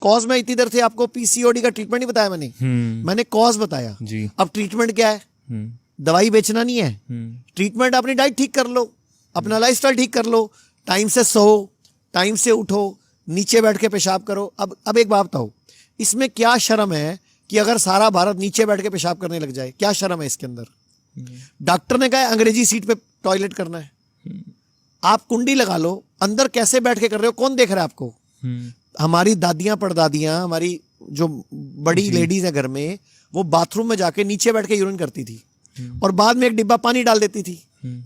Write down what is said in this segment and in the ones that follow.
Cause में इतनी देर से आपको पीसीओडी का ट्रीटमेंट नहीं बताया मैंने, मैंने कॉज बताया जी। अब ट्रीटमेंट क्या है? दवाई बेचना नहीं है, ट्रीटमेंट अपनी डाइट ठीक कर लो, अपना लाइफस्टाइल ठीक कर लो, टाइम से सो, टाइम से उठो, नीचे बैठ के पेशाब करो। अब एक बात बताओ, इसमें क्या शर्म है कि अगर सारा भारत नीचे बैठ के पेशाब करने लग जाए? क्या शर्म है इसके अंदर? डॉक्टर ने कहा है अंग्रेजी सीट पे टॉयलेट करना है, आप कुंडी लगा लो, अंदर कैसे बैठ के कर रहे हो, कौन देख रहा है आपको? हमारी दादियां परदादियां, हमारी जो बड़ी लेडीज है घर में, वो बाथरूम में जाके नीचे बैठ के यूरिन करती थी और बाद में एक डिब्बा पानी डाल देती थी।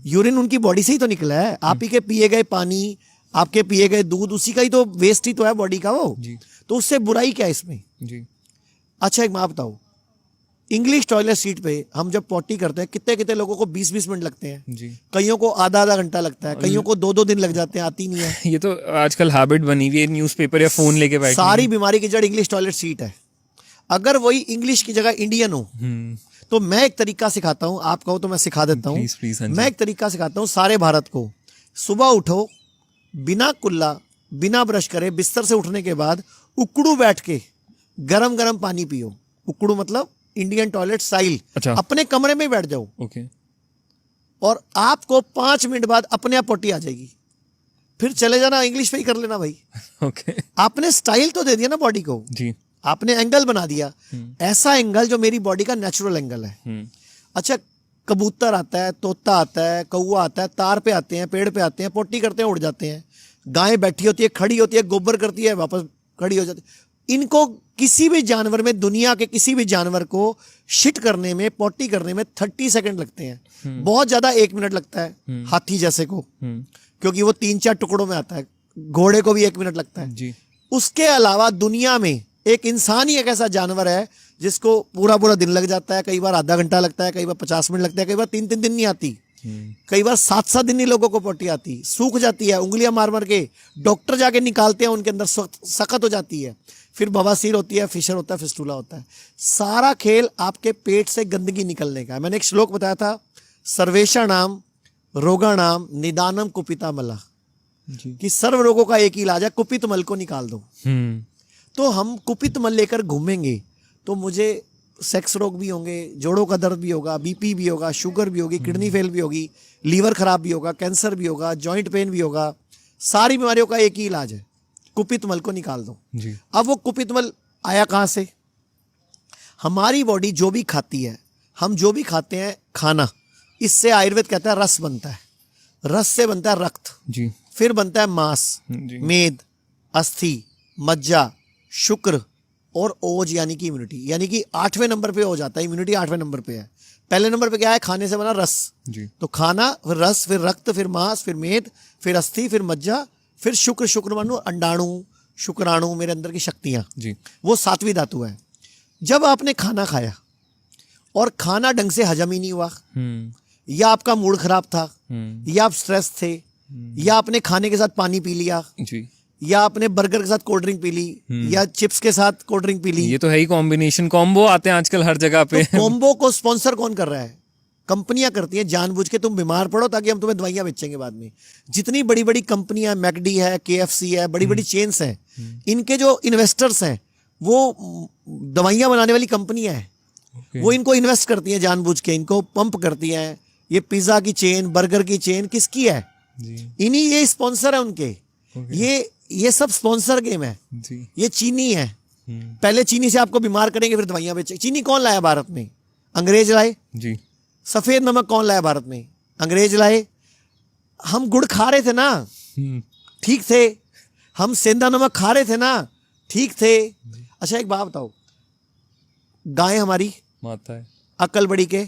यूरिन उनकी बॉडी से ही तो निकला है, आप ही के पिए गए पानी, आपके पिए गए दूध, उसी का ही तो वेस्ट ही तो है बॉडी का वो जी। तो उससे बुराई क्या है इसमें जी? अच्छा एक बात बताओ, इंग्लिश टॉयलेट सीट पे हम जब पॉटी करते हैं कितने कितने लोगों को 20-20 मिनट लगते हैं जी। कईयों को आधा घंटा लगता है, कईयों को 2-2 दिन लग जाते हैं, आती नहीं है। ये तो आजकल हैबिट बनी हुई है, न्यूज़पेपर या फोन लेके बैठने। सारी बीमारी की जड़ इंग्लिश टॉयलेट सीट है। अगर वही इंग्लिश की जगह इंडियन हो तो मैं एक तरीका सिखाता हूं, आप कहो तो मैं सिखा देता हूं। मैं एक तरीका सिखाता हूं सारे भारत को। सुबह उठो, बिना कुल्ला, बिना ब्रश करे, बिस्तर से उठने के बाद उकड़ू बैठ के गरम गरम पानी पियो। उकड़ू मतलब इंडियन टॉयलेट स्टाइल। अच्छा। अपने कमरे में बैठ जाओ ओके। और आपको 5 मिनट बाद अपने आप पोटी आ जाएगी, फिर चले जाना, इंग्लिश पे ही कर लेना भाई ओके। आपने स्टाइल तो दे दिया ना बॉडी को जी, आपने एंगल बना दिया, ऐसा एंगल जो मेरी बॉडी का नेचुरल एंगल है। अच्छा, कबूतर आता है, तोता आता है, कौवा आता है, तार पे आते हैं, पेड़ पे आते हैं, पोटी करते हैं, उड़ जाते हैं। गाय बैठी होती है, खड़ी होती है, गोबर करती है, वापस खड़ी हो जाती है। इनको किसी भी जानवर में, दुनिया के किसी भी जानवर को शिट करने में, पोटी करने में 30 सेकंड लगते हैं, बहुत ज्यादा 1 मिनट लगता है हाथी जैसे को, क्योंकि वो 3-4 टुकड़ों में आता है। घोड़े को भी 1 मिनट लगता है जी। उसके अलावा दुनिया में एक इंसान ही एक ऐसा जानवर है जिसको पूरा पूरा दिन लग जाता है, कई बार आधा घंटा लगता है, कई बार 50 मिनट लगता है, कई बार 3-3 दिन नहीं आती, कई बार 7-7 दिन ही लोगों को पोटी आती, सूख जाती है, उंगलियां मार मार के डॉक्टर जाके निकालते हैं, उनके अंदर सख्त हो जाती है, फिर बवासीर होती है, फिशर होता है, फिस्टूला होता है। सारा खेल आपके पेट से गंदगी निकलने का है। मैंने एक श्लोक बताया था, सर्वेषाणाम रोगाणाम निदानम कुपिता मला, कि सर्व रोगों का एक ही इलाज है, कुपित मल को निकाल दो। तो हम कुपित मल लेकर घूमेंगे तो मुझे सेक्स रोग भी होंगे, जोड़ों का दर्द भी होगा, बीपी भी होगा, शुगर भी होगी, किडनी फेल भी होगी, लीवर खराब भी होगा, कैंसर भी होगा, जॉइंट पेन भी होगा। सारी बीमारियों का एक ही इलाज है, कुपित मल को निकाल दो जी। अब वो कुपित मल आया कहाँ से? हमारी बॉडी जो भी खाती है, हम जो भी खाते हैं खाना, इससे आयुर्वेद कहता है रस बनता है, रस से बनता है रक्त जी, फिर बनता है मांस, मेद, अस्थि, मज्जा, शुक्र और ओज यानी कि इम्यूनिटी, यानी कि 8वें नंबर पे हो जाता है इम्यूनिटी, 8वें नंबर पे है। पहले नंबर पे क्या है? खाने से बना रस जी। तो खाना, फिर रस, फिर रक्त, फिर मांस, फिर मेद, फिर अस्थि, फिर मज्जा, फिर शुक्र। शुक्र मानो अंडाणु, शुक्राणु, मेरे अंदर की शक्तियां जी, वो 7वीं धातु है। जब आपने खाना खाया और खाना ढंग से हजम ही नहीं हुआ, या आपका मूड खराब था, या आप स्ट्रेस थे, या आपने खाने के साथ पानी पी लिया जी, या आपने बर्गर के साथ कोल्ड ड्रिंक पी ली, या चिप्स के साथ कोल्ड ड्रिंक पी ली, ये तो है ही कॉम्बिनेशन, कॉम्बो आते हैं आजकल हर जगह पे। तो कॉम्बो को स्पॉन्सर कौन कर रहा है? कंपनियां करती हैं जानबूझ के, तुम बीमार पड़ो ताकि हम तुम्हें दवाइयां बेचेंगे बाद में। जितनी बड़ी बड़ी कंपनियां, मैकडी है, KFC है, बड़ी बड़ी चेन्स हैं, इनके जो इन्वेस्टर्स हैं वो दवाइयां बनाने वाली कंपनियां हैं, वो इनको इन्वेस्ट करती हैं जानबूझ के, इनको पंप करती हैं। ये पिज्जा की चेन, बर्गर की चेन किसकी है? इन्हीं, ये स्पॉन्सर है उनके। ये सब स्पॉन्सर गेम है जी। ये चीनी है, पहले चीनी से आपको बीमार करेंगे, फिर दवाइयां बेचेंगे। चीनी कौन लाया भारत में? अंग्रेज लाए जी। सफेद नमक कौन लाया भारत में? अंग्रेज लाए। हम गुड़ खा रहे थे ना, ठीक थे। हम सेंधा नमक खा रहे थे ना, ठीक थे। अच्छा एक बात बताओ, गाय हमारी माता है, अकल बड़ी के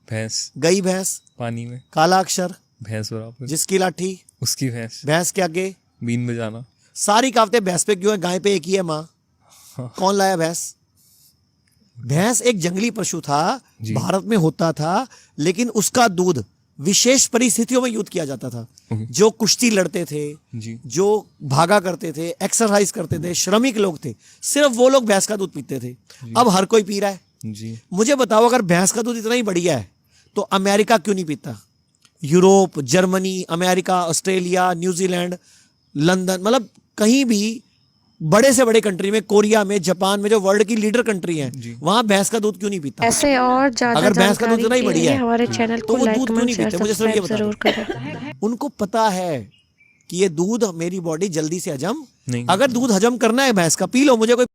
भैंस, गई भैंस पानी में, काला अक्षर भैंस बराबर, जिसकी लाठी उसकी भैंस, भैंस के आगे बीन बजाना। सारी कहावतें भैंस पे क्यों है? गाय पे एक ही है माँ। कौन लाया भैंस? भैंस एक जंगली पशु था, भारत में होता था, लेकिन उसका दूध विशेष परिस्थितियों में यूज किया जाता था। जो कुश्ती लड़ते थे जी, जो भागा करते थे, एक्सरसाइज करते थे, श्रमिक लोग थे, सिर्फ वो लोग भैंस का दूध पीते थे। अब हर कोई पी रहा है जी। मुझे बताओ, अगर भैंस का दूध इतना ही बढ़िया है तो अमेरिका क्यों नहीं पीता? Europe, Germany, America, Australia, New Zealand, London, मतलब कहीं भी बड़े से बड़े कंट्री में, कोरिया में, जापान में, जो वर्ल्ड की लीडर कंट्री है, वहां भैंस का दूध क्यों नहीं पीता? ऐसे और ज्यादा अगर भैंस का दूध इतना ही जानकारी के बढ़िया लिए है हमारे चैनल तो को वो लाइक दूध क्यों कमेंट नहीं शेयर पीते? मुझे सिर्फ ये सब्सक्राइब बता जरूर दो। करें। उनको पता है कि ये दूध मेरी बॉडी जल्दी से हजम नहीं अगर दूध हजम करना है भैंस का, पी लो, मुझे कोई